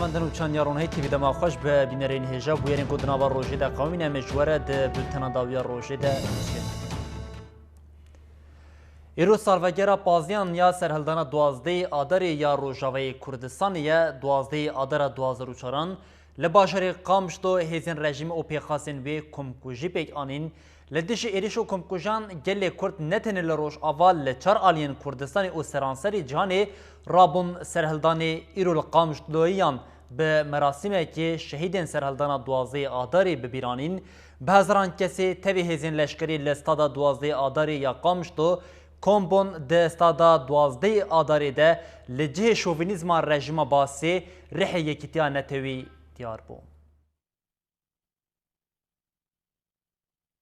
بناوندن و چند یارون هی تیوی دما خوش به بینرین هجا بویرین کو دناوا روژه ده قومین مجوره ده بلتنا داویا روژه ده ایرو سالوگرا پازیان یا سرهلدانا 12 آذر یا روجاوی کردستان یا 12 آذر 2004 لباشر قامشتو هزین رژیم او پیخاسن وی کمکوژی پیک آنین لدیش ایریشو کمکوژان گل کرد نتن لروش اول لچار آلین کردستان او سرانسری جهانی رابون سرهلدان ایرو القامشتلویان به مراسمه که شهیدین سرهلدانا 12 آذری ببیرانین به هزاران کسی تبی هزین لشکری لستادا 12 آذری یا قامشتو کمبون ده استادا 12 آذری ده لجه شوونیزم رژیم باسی رح یکیتیا نتوی دیار بو.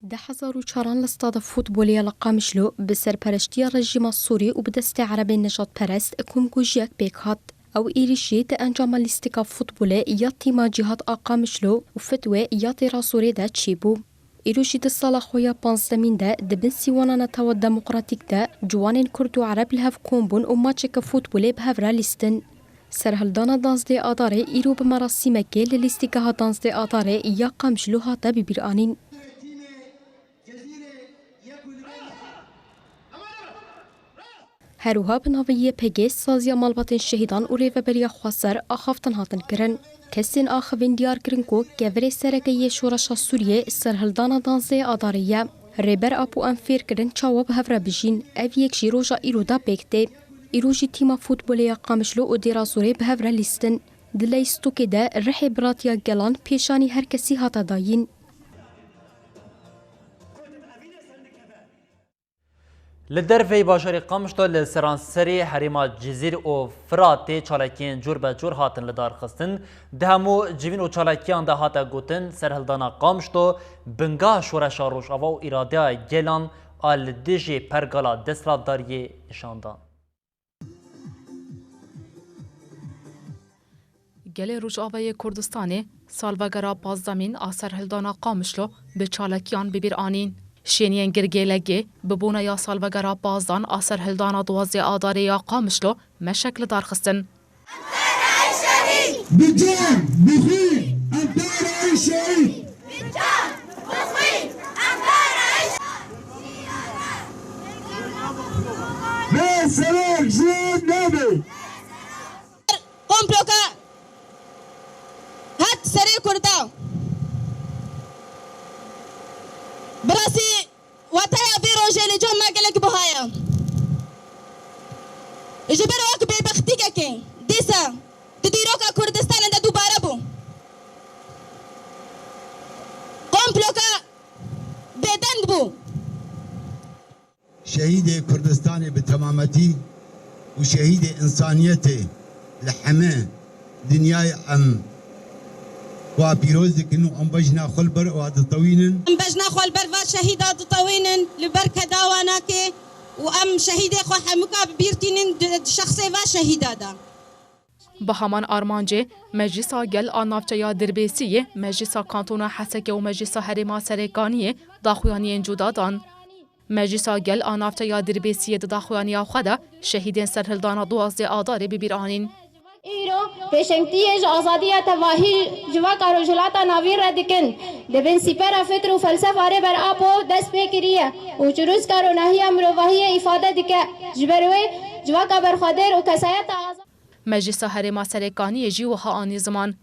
10,000 لاستاد فوتبولي لقامشلو بسرپرشتي الرجيم السوري وبدست عربي نشاط پرست كومكوجيك بيكهات او ايريشي تأنجام لستيكا فوتبولي ياتي ما جهات اقامشلو وفتوى ياتي راسوري دا تشيبو ایروشی دسال خویا 15 ده دبن سیوانا نتاو دموقراتیک ده جوانین کرد و عرب لهف کومبون و ماچک فوتبولی به هفرا لیستن. سرهلدانا 12 آذر ایرو به مراسمک لیستیکا 12 آذر یا قامشلو هاتا ببیرانین. هروها بناویه پگیس سازیا مالباتن شهیدان و ریو بریا خواستر آخافتن هاتن کرن. کسین آخوین دیار کرن کو گوری سرکه شورش سوریه سرهلدانا 12 آذریه ریبر اپو انفیر کرن چاوب هفره بجین او یک شیروژا ایرو دا بکته ایروژی تیما فوتبولی قامشلو و دیراسوری به هفره لیستن دلیستو که ده رحی براتیا گلان پیشانی هر کسی هاتا داین. لدرفي باشري قامشتو لسرانسري حريما جزير او فراتي چالاكين جور بجور هاتن لدار خستن دهمو جيوين او چالاكيان ده هاتا گوتن سرهلدانا قامشتو بنگاه شورشا روش اوا و اراده گلان آل ديجي پرگالا دسترات داريه نشاندان. گل روجاوی کردستانی سالوگرا 15 سرهلدانا قامشلو به چالاكيان ببیر آنین. شینین گرگیلگی ببونه یا سالوگرا 15 سرهلدانا 12 آذر یا قامشلو مشکل دارخستن. بجان بخوی امدار ای شهید بجان بخوی امدار ای شهید سرک زید نبی قمپلوکا هات سری کرتا براسی واتایا في روجي اللي جون ما قالك بهايا جبر وك ببختك ديسا تديروكا كردستان عند دوباره بو قمبلوكا بدن بو شهيد كردستان بتمامتي وشهيد انسانيتي لحماه دنياي ام وبيروز كنو ام بجنا خلبر واد طوينن ام بجنا خلبر وشهيدات طوينن لبركه داواناكي وام شهيده خو حموكا بيرتينن شخصي وشهيدادا بهمان آرمانجه مجلس گل آنافچه دربیسیه مجلس کانتون حسکه و مجلس حرما سرکانیه داخویانی انجودادان مجلس گل آنافچه دربیسیه داخویانی خدا شهیدین سرهلدانا 12 آذر ببیرانین. ایرو پیشنگتیج آزادیت واهی جوا کاروجلاتا ناویر ردکن دبن سپر فکر و فلسفه بر آپو دست بکریه و چروز کارو نهی امرو واهی افاده دکه جبروی جوا کبر خادر و کسایت آزاد مجلس حرما سرکانی جی و ها آنی زمان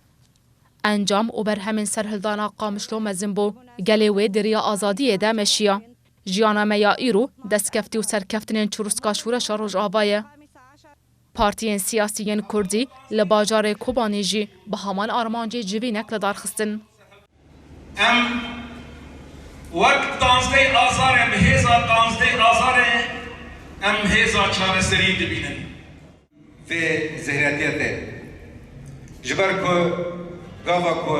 انجام و بر همین سرهلدانا قامشلو مزن بو گلیوی دریا آزادی ده مشیا جیانا میا ایرو دستکفتی و سرکفتنین چروسکا شورش روش آبایه پارتیین سیاسیین کردی لباجار کوبانی جی به همان آرمانجی جوینک لدار خستن. ام وقت 12 آذر بهزا 12 آذر ام هزا چاره سرین دبینن. في ذهنيته جبركو غافاكو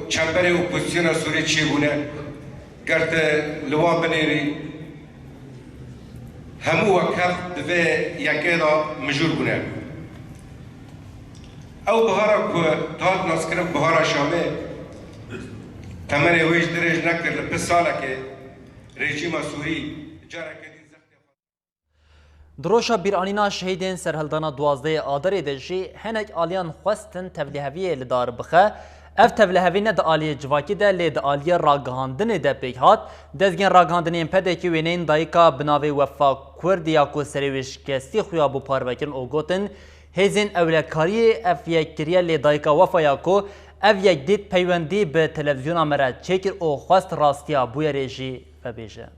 چمبر اپوزیسیون سوری چیبونه گرت لوا بنیری همو وقت دوی یکی دا مجور بونه او بهارا که تاد ناسکرم بهارا شامه تمنی ویش درج نکر لپس ساله که رژیم سوری جاره که دروشا بیرانینا شهیدین سرهلدانا 12 آدر دجی هنک آلیان خواستن تبلیغوی لدار بخه اف تبلیغوی نه د آلی جواکی ده لید آلی راگهاندن ده پیک هات دزگین راگهاندنین پدکی وینین دایکا بناوی وفا کردیا کو سریوش کسی خویا بو پاروکن او گوتن هیزین اولکاری اف یک کریه لیدایکا وفایا کو اف یک دید پیوندی به تلویزیون مرا چکر او خواست راستیا بوی ریجی فبیجه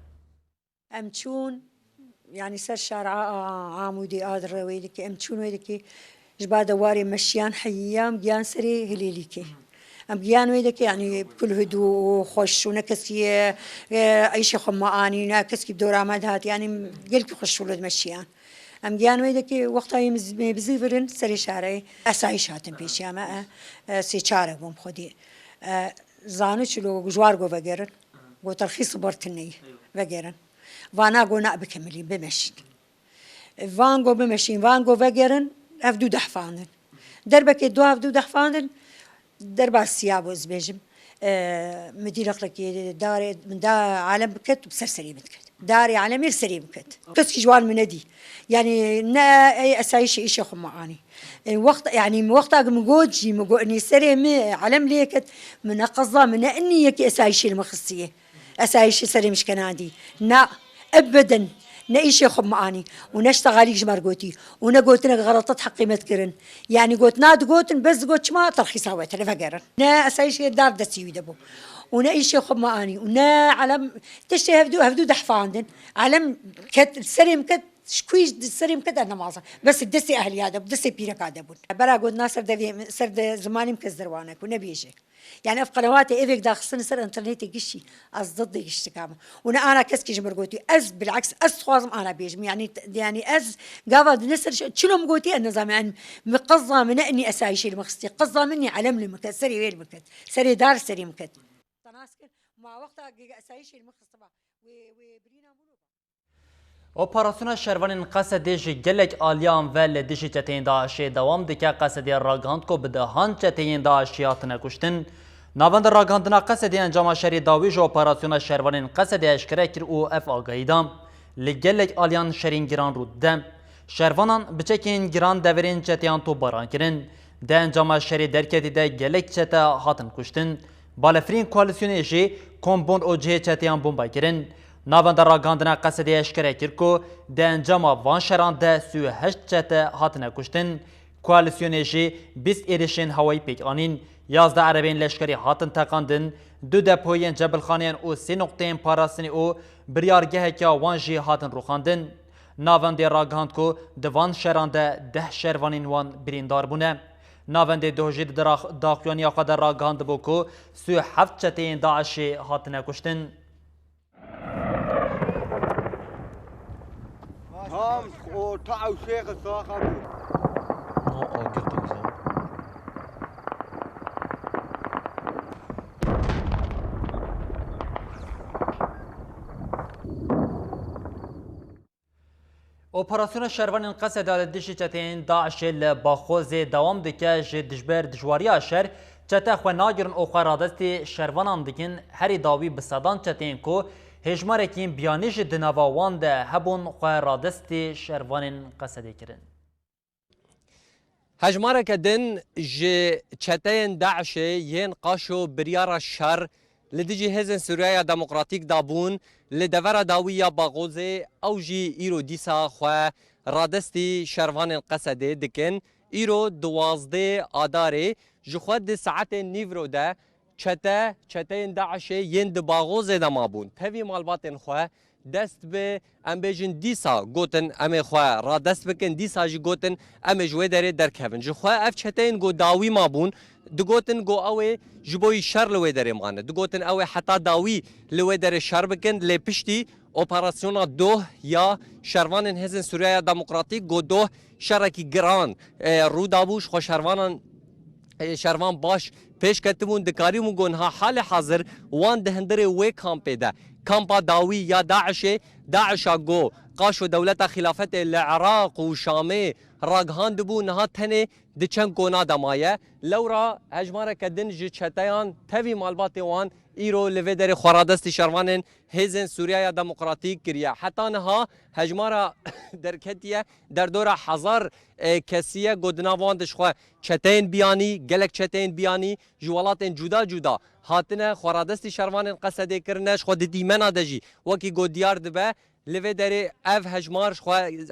امچون يعني سر شارع عامودي آدر ويدك امچون ويدك جباد واري مشيان حيام جيان سري هليليكي ام جيان ويدك يعني بكل هدوء خوش ونكسي اي شيء خماني ناكسي بدور عمد هات يعني قلك خوش ولد مشيان ام جيان ويدك وقتها بزيفرن سري شارعي اسايش هاتم بيش ياما سي شارع بوم خدي زانو چلو جوار گو وگرن گو ترخيص برتني وگرن وانا گو نا بكملين بمشين وانگو بمشين وانگو وگرن اف دو دحفاندن دربك دو اف دو دحفاندن دربا السيابوز بيجم مدير اخلاقي داري من دا عالم بكت بسرسري بكت داري عالمي سري بكت كسكي جوال من دي يعني نا اي اسايش ايش اخو معاني وقت يعني وقتها مجوجي مجو اني سري مي علم ليكت من قصه من اني يك اسايش المخصيه اسايش سري مش كنادي نا ابدا نعيش خب معاني ونشتغل جمر قوتي ونقوتنا غلطات حقي ما تكرن يعني قوتنا تقوتن بس قوت ما ترخيص هوات فقرن نا اسايش دار دسي دبو ونعيش خب معاني ونا علم تشتي هفدو دحفاندن علم كت سريم كت شكويش سريم كت انا معصا بس الدسي اهلي هذا بدسي بيرك هذا بون برا قلنا سر زماني مكزروانك ونبيجك يعني في قنواتي ايفيك داخل سر انترنتي قشي از ضد قشتي كامل انا كسكي جمرقوتي از بالعكس از خوازم انا بيجم يعني از قاعد نسر شنو مقوتي النظام يعني مقصه من اني اسايشي المخصتي قصه مني علم لي مكت سري وين مكت سري دار سري مكت تناسك مع وقتها اسايشي المخصتي وبرينا اپراسیون شروان قصد دیجی گلک آلیان ول دیجی چتین داعشی دوام دیکه قصدی راگاند کو بدهان چتین داعشیات نکشتن نواند راگاندنا قصدی انجام شری داویج اپراسیون شروان قصدی اشکره کر او اف آگاهیدام لگلک آلیان شرین گران رو دم شروانان بچکین گران دورین چتیان تو باران کرن ده انجام شری درکتی ده گلک چتا هاتن کشتن بالفرین کوالسیون ایجی کمبون او جه چتیان بومبا کرن ناوند راگاندنا قصدی اشکره کرکو ده انجام وان شران ده 38 چته هاتنه کشتن کوالسیونیجی 20 ایرشین هوایی پیک آنین 11 عربین لشکری هاتن تقاندن 2 دپوین جبل خانیان او 3 نقطه پاراسنی او بریارگه که وانجی هاتن روخاندن ناوند راگاند کو دوان شران ده 10 شروانین وان بریندار بونه ناوند دوجی داخیانی خود راگاند بو کو 37 چته داعشی هاتنه کشتن هم او تعو شيخ الصاخب اپراسیون شروان قصد دال دیشی چتین داعش لباخوز دوام دکه دجبر دجواری شهر چته خو ناگرن او خرادستی شروانان دکن هری داوی بسدان چتین کو هجمارکین بیانیش دنواوان ده هبون خواه رادستی شروان قصدی کرن. هجمارک دن جه چتین داعش ین قاشو بریار شر لدیجی هزن سوریه دموکراتیک دابون لدور داوی باغوزه او جی ایرو دیسا خواه رادستی شروان قصدی دکن ایرو 12 آداره جخواد ساعت نیورو ده چته داعش یند باغوز دمابون پوی مالباتن خو دست به ام بجن دیسا گوتن ام خو را دست بکن دیسا جی گوتن ام جوی دره در کوین جو خو اف چتین گو داوی مابون دو گوتن گو او جبوی شر لوی دره مانه دو گوتن او حتا داوی لوی دره شر بکن لپشتی اپراسیون دو یا شروان هزن سوریه دموکراتیک گو دو شرکی گران رو دابوش خو شروان باش پیش کتبون دکاری مگون ها حال حاضر وان دهندره وی کامپه ده کامپا داوی یا داعش گو قاشو دولت خلافت العراق و شامه راگهاند بو نها تنه دچن گونا دمایه لورا هجماره کدن جی چتایان توی مالبات وان ایرو لوی در خورادستی شروانن هزن سوریه دموکراتیک کریه حتی نها هجماره درکتیه در دور هزار کسیه گودنا واندش خو چتین بیانی گلک چتین بیانی جوالاتن جدا جدا هاتنه خورادستی شروانن قصد کرنش خود دیمنا دجی وکی گودیار دبه لوی در اف هجمارش خو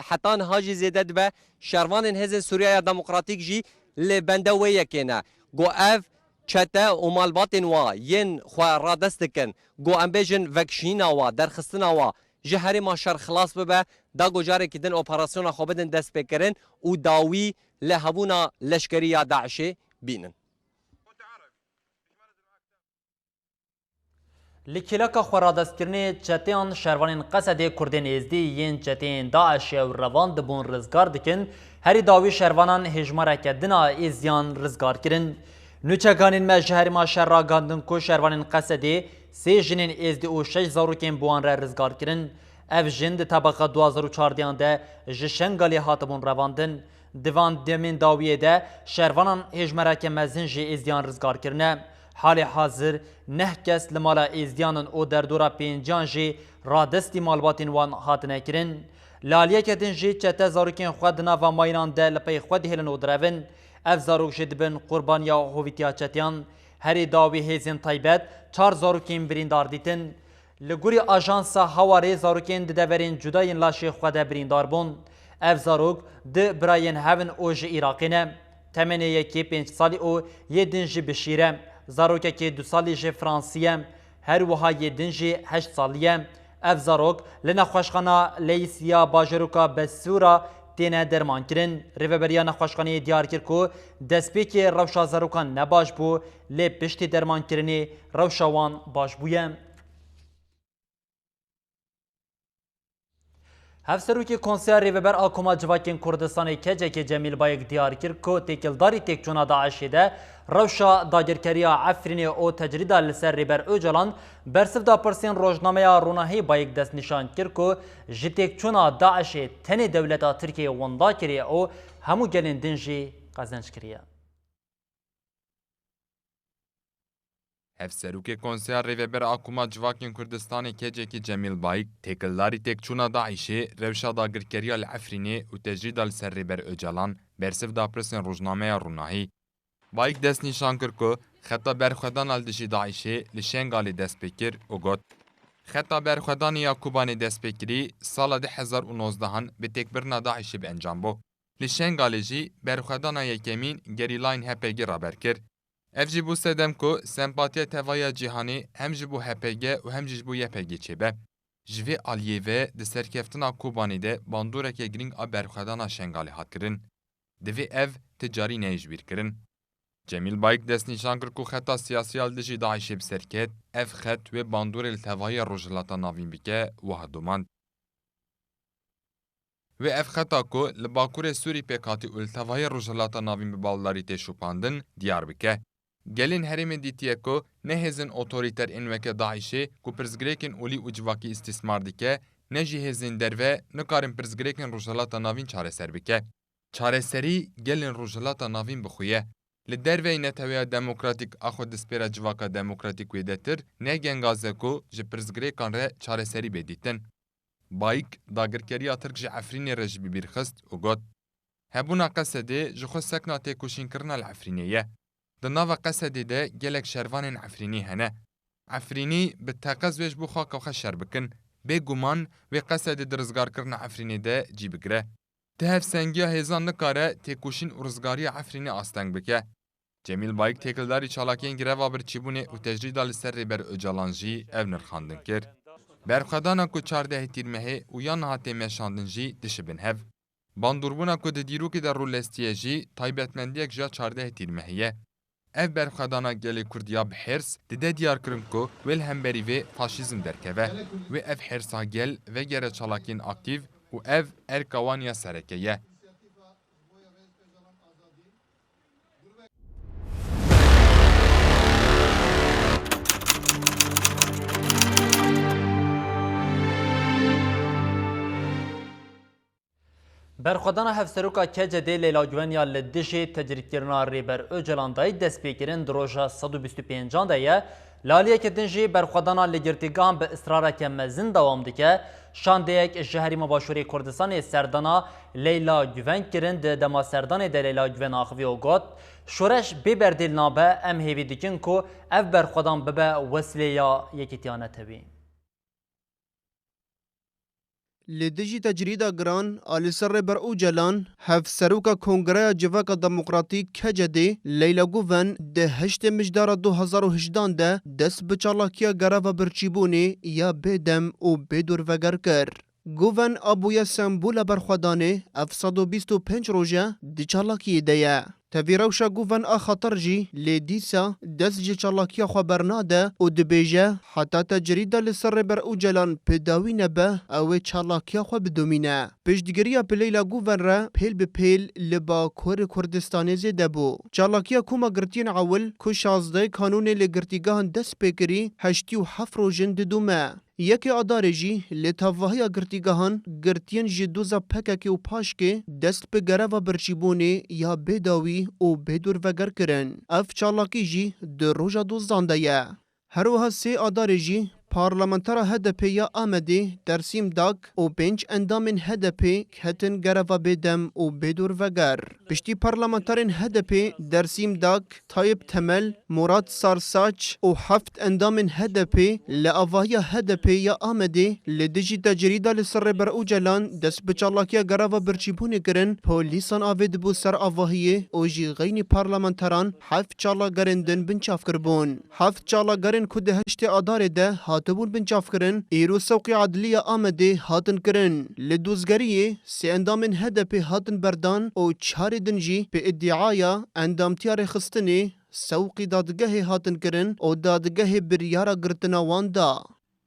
حتی هاجی زیده دبه شروانن هزن سوریه دموکراتیک جی لبنده و یکینه گو اف چته و مالباتن وا ین خو را دستکن گو امبیجن وکشینا وا درخستنا وا جهری ما شر خلاص ببه دا گوجاره کدن اپراسیون خو بدن دست بکرن و داوی لهبونا لشکریه داعش بینن لکیلکا خورادستکرنی چتیان شروانین قصد کردین ازدی ین چتین داعش و روان دبون رزگار دکن هری داوی شروانان هجماره کدنا ازیان رزگار کرن نوچگانین ما جهری ما شر را گاندن کو شروانین قصد سی جنین ازدی و 6 زاروکین بوان را رزگار کرن اف جند طبقه 2014 ده جشنگالی هاتبون رواندن دیوان دمین داویه ده شروانان هجماره که مزن جی ازیان رزگار کرنه حال حاضر نه کس لمالا ازدیانن او در دورا پینجان جی رادستی مالباتین وان هاتنه کرن لالیه کتن جی چته زاروکین خود ناوا ماینان ده لپی خود هلن او درون اف زاروک جدبن قربان یا هویتیا چتیان هری داوی هیزین طیبت 4 زاروکین بریندار دیتن لگوری آژانسا هواری زاروکین ددورین جداین لاشی خود بریندار بون اف زاروک ده براین هون اوج ایراقینه تمنه یکی 5 سالی او یدن جی بشیره زاروکه که 2 سالی جه فرانسیه هر وها یدن جه 8 سالیه اف زاروک لنخوشخانه لیسیا باجروکا بسورا تینه درمان کرن ریوبریا نخوشخانه دیار کر کو دسپیک روشا زاروکان نباش بو لی پشتی درمان کرنی روشاوان باش بویه هفسروکی کنسر ریوبر آکوما جواکین کردستان کجه که جمیل بایک دیار کر کو تکلداری تکچونا داعشی ده روشا داگرکریا عفرینی او تجریدا لسر ریبر اوجلان برسف دا پرسین روزنامه روناهی بایک دست نشان کر کو جتک چونا داعشی تنی دولتا ترکیه وندا کریه او همو گلین دنجی قزنج کریه Hevserûkê konser rêveber a Kuma Civakên Kurdistanê kecekî Cemîl Bayik têkildarî têkçûna Daişê rewşa dagirkeriya li Efrînê û tecrîda li ser rêber Öcalan bersiv da pirsên rojnameya Rûnahî. Bayik dest nîşan kir ku xeta berxwedana li dijî Daişê li Şengalê dest pê kir û got xeta berxwedaniya Kubanê dest pê kirî sala 2019 bi têkbirina Daişê bi encam bû. Li Şengalê jî berxwedana yekemîn gerîlayên HPG raber kir. Ev jî bû sedem ku sempatiya tevaya cîhanê hem ji bo HPG û hem jî ji bo YPG çêbe. Ji vê aliyê ve di serkeftina Kobanê de bandoreke girîng a berxwedana Şengalê hat kirin. Divê ev ticarî nejbîrkirin. Cemîl Bayik destnîşan kir ku xeta siyasiya li dijî Daişê bi serket, ev xet wê bandorê li tevaya Rojhilata Navîn bike wiha domand. Wê ev xeta ku li Bakurê Sûrî pêk hatî û li tevaya Rojhilata Navîn bi bawlarî tê şûpandin diyar bike. Gelên herêmê dîtiye ku ne hêzin otorîter ên weke Daişê ku pirsgirêkên olî û civakî îstîsmar dike, ne jî hêzên derve nikarin pirsgirêkên Rojhilata Navîn çareser bike. Çareserî gelên Rojhilata Navîn bixuye. Li derveyê neteweya demokratîk a xwe dispêra civaka demokratîk wê de tir, ne gengaze ku ji pirsgirêkan re çareserî bê dîtin. Bayik dagirkeriya Tirk ji Efrînê re ji bîr xist û got hebûna Qesedê ji xwe sekna têkoşînkirina li Efrînê ye. Di nava Qesedê de gelek şervanên Efrînî hene. Efrînî bi teqez wê ji bo xaka xwe şer bikin. Bêguman wê Qesedê di rizgarkirina Efrînê de cî bigire. Di hevsengiya hêzan nikare têkoşîn û rizgariya Efrînê asteng bike. Cemîl Bayik têkildarî çalakiyên gireva birçîbûnê û tecrîda li ser rêber Öcalan jî ev nirxandin kir. Berxwedana ku 14 tîrmehê û yan hatê meşandin jî dişibin hev. Bandûrbûna ku di dîrokê de rûlestiye jî taybetmendiyek ja 14 tîrmehê ye. Ev berxwedana gelê Kurdiya bi hirs dide diyar kirin ku wê li hemberî vê faşîzm derkeve. Wê ev hirsa gel vegere çalakiyên aktiv û ev erka wan ya sereke ye. برخوادانا هفسروکا کجده لیلا گوینیا لدشی تجریدکرنا ریبر اوجلاندای دست بیکرین دروژا 125 دایه لالیه که دنجی برخوادانا لگرتیگان به اصرارا که مزن دوام دیگه شانده یک جهری مباشوری کردستان سردانا لیلا گوین کرن ده دما سردان ده لیلا گوین آخوی و گوت شورش ببردیل نابه ام هیوی دیکن که اف برخوادان ببه وسیله یا یکیتیانه تبین. لدجی تجریدا گران آل سر بر او جلان هف سروکا کنگره جواکا دموکراتیک کجده لیلا گوون ده هشت مجدار 2018 ده دست بچالاکیا گراوا برچیبونه یا بدم او بدور وگر کر. گوون آبویا سمبولا برخوادانه اف 125 روژه دی چالاکی ده تفیروشا گوون آخطر جی لیدیسا دست جی چالاکیا خبرناده او دبیجه حتی تجریده لسر بر او جلان پیداوی نبه او چالاکیا خو بدومینه. پشتگیریا پلیلا گوون را پیل به پیل لبا کور کردستانی زیده بو. چالاکیا کوما گرتین عول که 16 کانون لگرتیگاهن دست بکری 87 روژن ددومه. یکی آداره جی لطاوهی گرتیگاهان گرتین جی دوزا پککی و پاشکه دست به گره و برچیبونه یا بداوی او بدور وگر کرن. اف چالاکی جی در روژا دوزدانده یه. هروها سه آداره جی پارلمانترا HDP یا آمده درسیم داک او پنج اندامین HDP کهتن گره و بدم او بدور وگر. پشتی پارلمانترین HDP درسیم داک طایب تمل مراد سارساچ او 7 اندامین HDP لعواهی HDP یا آمده لدجی تجریده لسر بر او جلان دست بچالاکی گره و برچیبونه کرن پولیسان آوید بو سر آواهی او جی غین پارلمانتران 7 چالا گرندن بنچاف کربون. 7 چالا گرن کده هشت آداره ده تبون بنچاف کرن ایرو سوقی عدلیه آمده هاتن کرن لدوزگریه سی اندامن HDP هاتن بردان او 4 دنجی به ادعایا اندامتیار خستنی سوقی دادگاه هاتن کرن او دادگاه بریارا گرتنا واندا.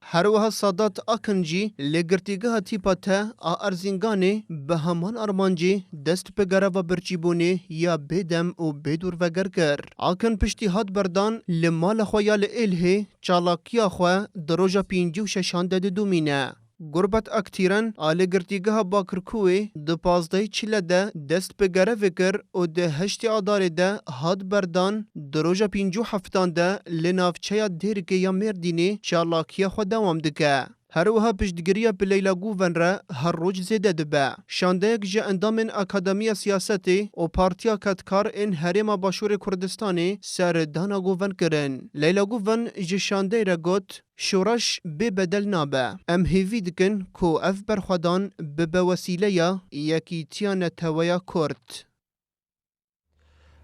هروها سادات آکنجی لگرتیگاه تیپا تا ارزینگانه به همان ارمانجی دست پگره و برچیبونه یا بدم و بدور وگر کر. آکن پشتی هات بردان لمال خویال الهه چالاکیا خواه دروژا 56 دومینه. گربت اکتیرن آل گرتیگاه باکرکوی ده 15 چیله ده دست به گره وکر و ده 8 آداره ده هاد بردان دروژا 57 ده لنافچه دیرگه یا مردینه چالاکیا خود دوام دکه. هروها پشتگیریا پلیلا گوون را هر روز زیده دبه. شانده یک جه اندامن اکادمی سیاستی و پارتیا کتکار این هرم باشور کردستانی سر دانا گوون کرن. لیلا گوون جه شانده را گوت شورش به بدل نابه. ام هیوی دکن که اف برخوادان به وسیله یا یکی تیان تویا کرد.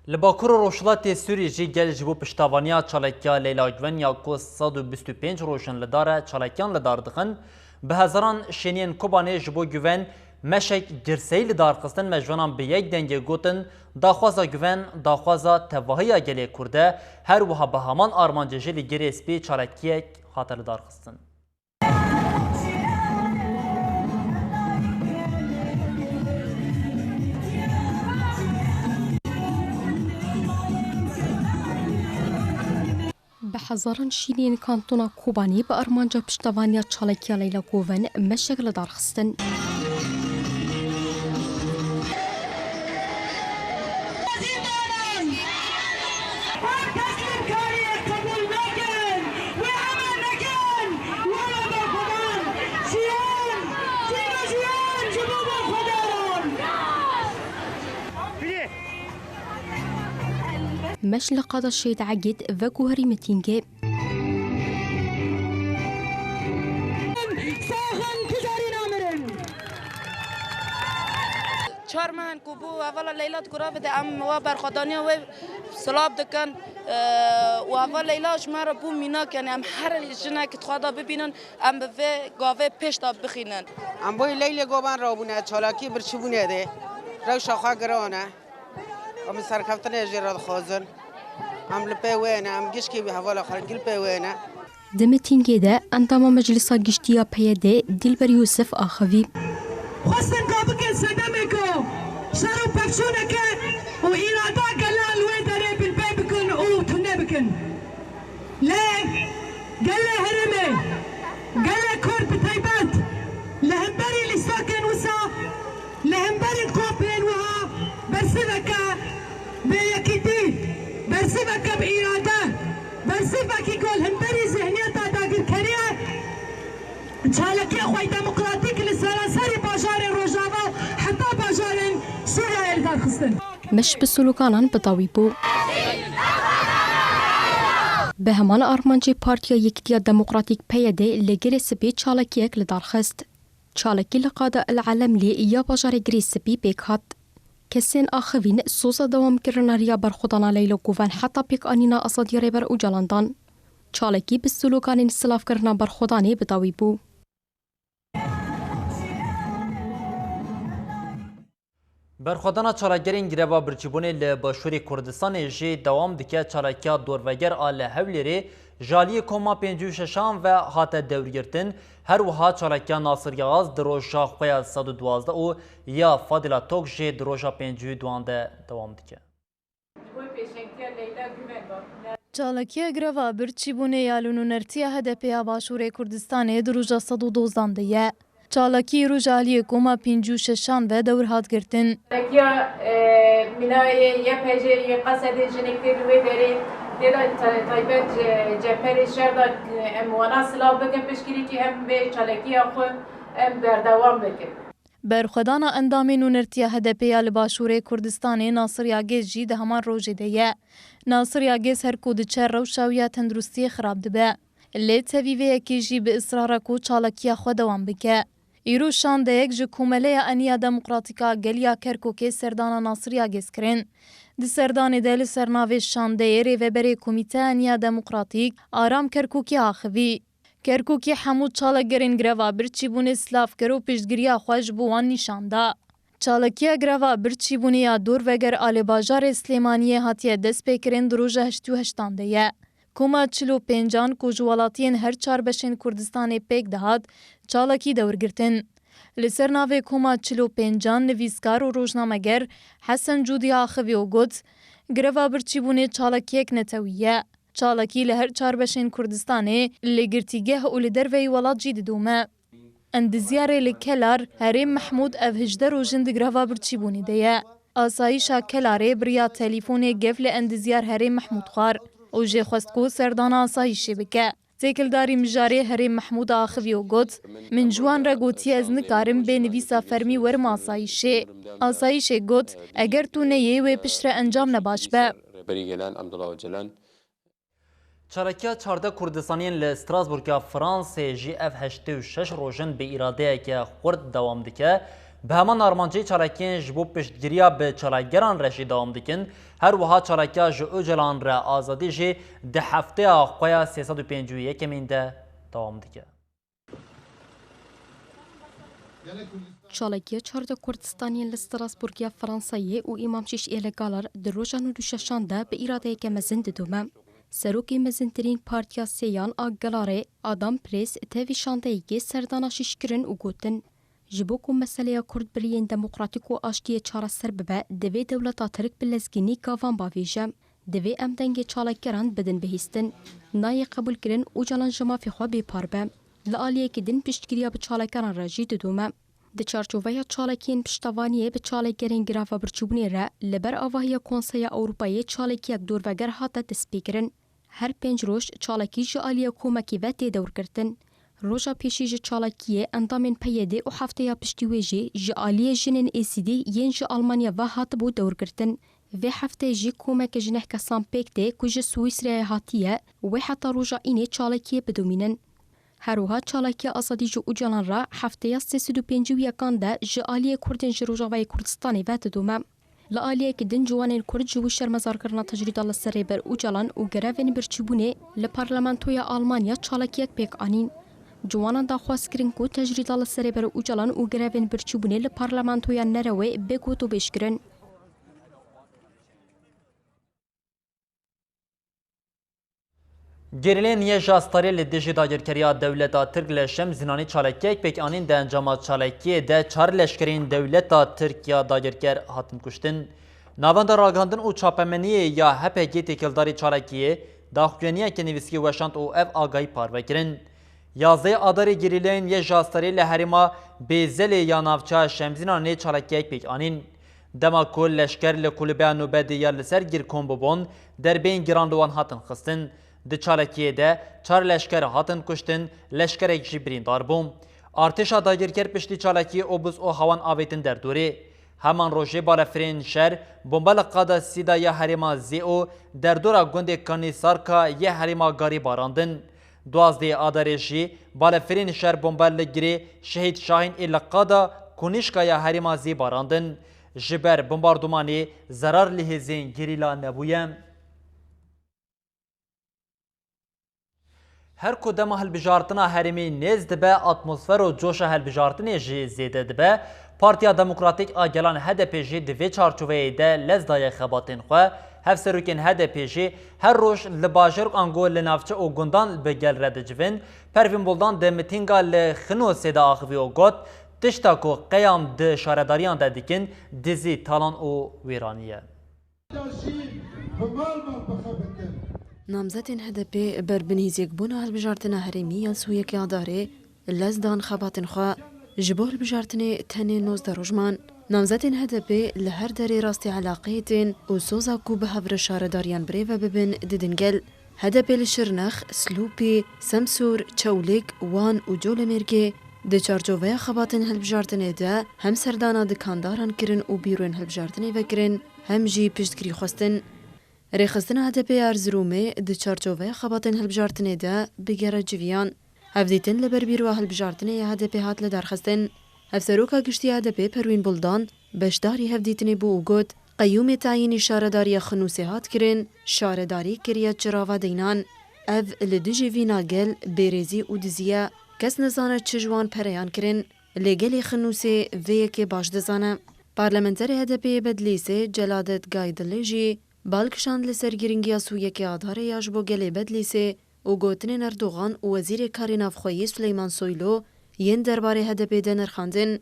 لباکور روشلات سوری جی گل جبو پشتاوانیا چالکیا لیلا گوین یا کو 125 روشن لداره چالکیان لدار دخن به هزاران شنین کوبانه جبو گوین مشک گرسی لدار خستن مجوانان به یک دنگه گوتن داخوازا گوین داخوازا تواهی گلی کرده هر وها به همان آرمانجه جلی گریس بی چالکیک خاطر لدار خستن. به هزاران شینین کانتونا کوبانی به ارمانجا پشتوانیا چالکیا لیلا گوون مشکل دارخستن. مش لقادا الشيد عقد فاكو هري متينجي چارمان کوبو اولا لیلا گرا بده ام و برخدانی و سلاب دکن و اول لیلا شما بو مینا کنه ام هر جنا که خدا ببینن ام به گاوه پیش تا بخینن ام بو لیلا گوبان رابونه چالاکی برچبونه ده رو شاخا گرانه ام سرکفتن اجرا خوازن ام لپی وینه ام گشکی به حواله خرگل پی وینه دمتینگی ده انتما مجلسا گشتیا پیده دلبر یوسف آخوی خواستن کابکن سدمکو سرو پکسونکه و ایرادا گلال و داره بالبی بکن و تنه بکن لی گله هرمه گله کور بتایبت لهمبری لساکن وسا لهمبری برسيفة كب إرادة برسيفة كي قول هنبري ذهنية داقر كريه چالکی خوی دموکراتیک لسراسری باجار روجاوا حتی باجار سوریا الدار خستن مش بسلوکانان بطاوی بو به همان آرمانجی پارتیا یکتیا دموکراتیک پیده لگری سبی چالکی اک لدار خست. چالکی لقاده العالم لی یا باجار گری سبی بیک هات. کسین آخوین سوزا دوام کرناریا برخودانا لیلو گوان حتی بیک آنینا اصادیاری بر او جلاندان. چالکی بسلوکانین سلاف کرنا برخودانی بطاوی بو. برخودانا چالاگرین گربا برچبونه لباشوری کردستان جی دوام دکه چالاکیا دوروگر آل هولیری جالی کوما 56 و هات دورگرتن هر وها چالاکیا ناصر یغاز دروژا خویا 112 و یا فاضلا توک جی دروژا 52 دوام دکه. چالکیه گروا برچبونه یالونو نرتیا هدپیا باشوری کردستان دروژا 112 دیه. چالکی رو جالی کوما 56 و دور هات گرتن. چالکیا منای یه پیجه یه قصد جنکتی روی دارین دیده تایبت جپر شهر دا اموانا سلاح بکن پشکری که هم به چالکیا خو هم بردوام بکن. برخدانا اندامین و نرتیا هدپیا لباشور کردستان ناصر یاگیز جی ده همان روژه دیه. ناصر یاگیز هر کود چه روشاویا تندرستی خراب دبه. لی تویوه یکی جی به اصرار کو چالکیا خود دوام بکه. ایرو شانده یک جو کومله انیا دموکراتیکا گلیا کرکوکی سردانا ناصر یاگیز کرن. دی سردان دل سرناوی شانده ایره و بری کمیته انیا دموکراتیک آرام کرکوکی آخوی. کرکوکی حمود چالگرین گروا برچی بونه سلاف کرو پیشگیریا خوش بوان نشانده. چالکیا گروا برچی بونه یا دور وگر آل باجار سلیمانیه هاتیه دست پیکرین دروژه 88 دیه. کوما 45 کوجوالاتین هر 4 بشین کردستان پیک دهات چالکی دور گرتن. لسر ناوی کوما 45 نویسکار و روزنامه‌گر حسن جودی آخوی و گوت گروا برچی بونه چالکیک نتویه. چالکی لهر 4 بشین کردستان لگرتیگه و لدروی ولاد جید دومه. اندزیار لکلار هریم محمود اوهجده رو جند گروا برچی بونه دیه. آسایشا کلاره بریا تلیفون گفل اندزیار هریم محمود خوار. او جه خواستکو سردانا آسایشی بکه. تکلداری مجاری هریم محمود آخوی و گوت من جوان را گوتی از نکارم به نویسا فرمی ورم آسایشه. آسایشه گوت اگر تو نیه و پشتر انجام نباش به. چالکیا 14 کردستانیین لستراسبورگ فرانسه جی اف 86 روزن به اراده که خورد دوام دکه به همان آرمانجی چالکین جبو پشتگیریا به چالکگران رشی دوام دکن هر وها چالکیا جو اوجلان را آزادی جی ده هفته آقویا 351 ده دوام دکه. چالکیه 14 کردستانیین لستراسبورگ فرانسه و امام شش ایلگالر در روزان و دوششانده به اراده که مزند دومه. سروکی مزنترین پارتیا سیان آگلاره آدم پریس تاوی شاندهیگی سردانا ششکرن و گوتن. جبوکو مسئله کرد بلیین دموکراتیک و آشتی چاره سر ببه دوی دولتا ترک بلزگینی گاوان باویجه. دوی امدنگ چالکگران بدن بهیستن. نای قبول کرن او جلان جمافی خواه بیپاربه. لعالیه که دن پشتگیریا به چالکگران را جید دومه. ده چارچوبه چالکین پشتوانیه به چالکگرین گرافا برچوبونی را لبر آواهی کنسای اروپایی چالکی یک دور وگر حاطه تسپیکرن. هر 5 روز چالکی جالیه کومکی و دور کردن. روزا پیشی چالکیه اندامین پیده و هفته یا پشتیویجی جالیه جنین ایسیدی ین جا آلمانیا و حاطه بود دور کردن. و هفته جی کومک جنه کسان پیکته کج سوئیسریا هاتیه و حتی روزا اینه چالکیه بدومینن. هروها چالکی آزادی جو اوجلان را هفته یا 351 ده جالیه کردن جروجاوی کردستانی و دومه. لعالیه که دن جوانین کرد جو شرمزار کرنا تجرید الله سری بر اوجلان و گروین برچبونه لپارلمانتوی آلمانیا چالکیک پیک آنین. جوانان دا خواست کرن که تجرید الله سری بر اوجلان و گروین برچبونه لپارلمانتوی نروی بگوتو بیش کرن. گریلین یه جاستاری لدیجی داگرکریا دولتا ترک لشم زینانی چالکیک پیک آنین ده انجامات چالکی ده 4 لشکرین دولتا ترکیا داگرکر هاتن کشتن. ناوند راگاندن و چاپمنیه یا هپگی تکلداری چالکیه داخوینیه که نویسکی وشاند و اف آگاهی پارو کرن. 11 آداری گریلین یه جاستاری لحریما بیزل یا نافچه شمزینانی چالکیک پیک آنین. دما کل لشکر لکولبه نوبه یا لسر گیر کن ببون در بین گراندوان هاتن خستن د چالکیه ده 4 لشکر هاتن کشتن لشکر یک جبرین دار بوم ارتشا داگیرکر پشتی چالکی اوبز او هوان آویتن در دوره همان روژه بالفرین شهر بمبل قادا سیدا یا حریما زیو در دورا گنده کانی سارکا یه حریما گاری باراندن 12 آداره جی بالفرین شهر بمبل لگیری شهید شاهین ایل قادا کنیشکا یا حریما زی باراندن جبر بمباردمانی zarar lihizin gerila nebuyem. Her kudema helbijartina herimi nez dibe atmosfer û coşa helbijartinê jî zêde dibe, Partiya Demokratîk a gelan HDP jî di vê çarçoveyê de lez daye xebatên xwe, hevserokên HDP jî her roj li bajarok got li navçe û gundan bi gel re dicivin, Pervîn Buldan di mitînga li Xinûsê de axiviyo got, tişta ku qeyam di şaredariyan de dikin, dizî talan û wêraniye. نامزدên HDP berbinîzekbûna hilbijartina herêmî yan Sûyekê Adarê lez dan xebatên xwe ji bo hilbijartinê tenê 19 rojman. Namzedên HDP li her derê rastî elaqeyê tên û soza ku bi hev re şaredariyan birêve bibin didin gel. HDP li Şirnex, Slûpî, Semsûr, Çewlêk, Wan û Colemêrgê di çarçoveya xebatên hilbijartinê de hem serdana dikandaran kirin û bîroyên hilbijartinê vekirin, hem jî piştgirî xwestin. Rêxistina HDP Erzerûmê di çarçoveya xebatên hilbijartinê de bi gera civiyan. Hevdîtin li ber bîroya hilbijartinê ya HDP hat li derxistin. Hevseroka giştî HDP Perwîn Buldan beşdarî hevdîtinê bû û got qeyûmê tayînî şaredariya Xinûsê hat kirin, şaredarî kiriye çirava deynan. Ev li dijî vîna gel bêrêzî û diziye kes nizane çi ji wan pereyan kirin. Lê gelê Xinûsê vê yekê baş dizane. Parlamenterê HDP'yê Bedlîsê Celadet Gaydilê jî balkişand li ser girîngiya Sûyekê Adarê ya ji bo gelê Bedlîsê û gotinên Erdogan û Wezîrê Karê Navxweyî Suleyman Soylu yên derbarê HDP de nirxandin.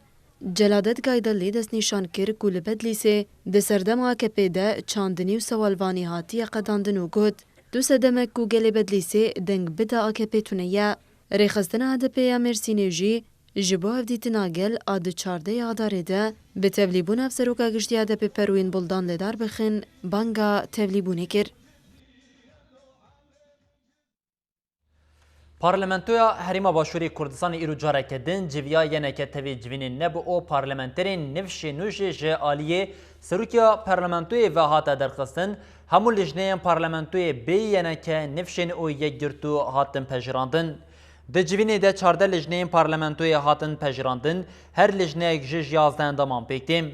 Celadet Gaydilê destnîşan kir ku li Bedlîsê di serdema AKP de çandinî û sewalvanî hatiye qedandin û got du sedemek ku gelê Bedlîsê deng bida AKP tune ye. Rêxistina HDP ya Mêrsînê jî ji bo hevdîtina gel a di çardeyê Adarê de bi tevlîbûna hevseroka giştî HDP Perwîn Buldan lê darbixin banga tevlîbûnê kir. Parlamentoya Herîma Başûrê Kurdistanê îro careke din civiya yeneke tevê civînên ne bi o parlamenterên nivşê nû jê ji aliyê Serokiya Parlamentoyê ve hate derxistin, hemû lijneyên parlamentoyê bê yeneke nivşên û yekgirtû hatin pejirandin. Di civînê de 14 lijneyên parlamentoyê hatin pejirandin, her lijneyek ji 11 endaman pêk têm.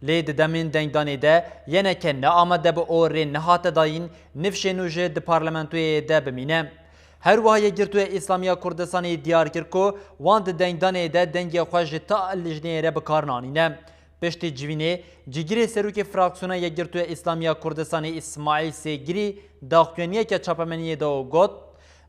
Lê di demên dengdanê de yeneke neamede bi o rê nehate dayîn nivşên nû jê di parlamentoyê de bimîne. Her wiha Yekgirtûya İslamiya Kurdistanê diyar kir ku wan di dengdanê de dengê xwe ji ta lijneyê re bikar nanîne. Piştî civînê, cîgirê serokê fraksiyona Yekgirtûya İslamiya Kurdistanê İsmaîl Sêgirî daxuyaniyeke çapemeniyê de û got,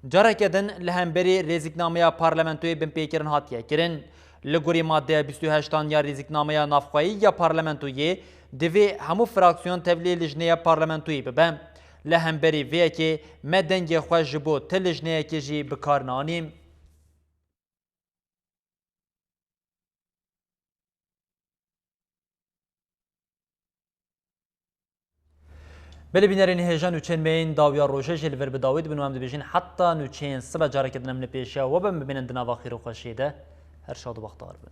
careke din li hemberî rêzîknameya parlamentoyê binpêkirin hatiye kirin. Li gorî maddeya 28 ya rêzîknameya navxweyî ya parlamentoyê divê hemû fraksiyon tevlî lijneya parlamentoyê bibe. Li hemberî vê yekê me dengê xwe ji bo ti lijneyekê jî bikar nanîn. Belê bînerên hêjan û çênmeyên dawiya roje jê li vir bi dawî dibin û em dibêjin heta nûçeyên sibe careke din em li pêşiya we bin bibînin di nava xêr û xweşiyê de her şad û bextar bin.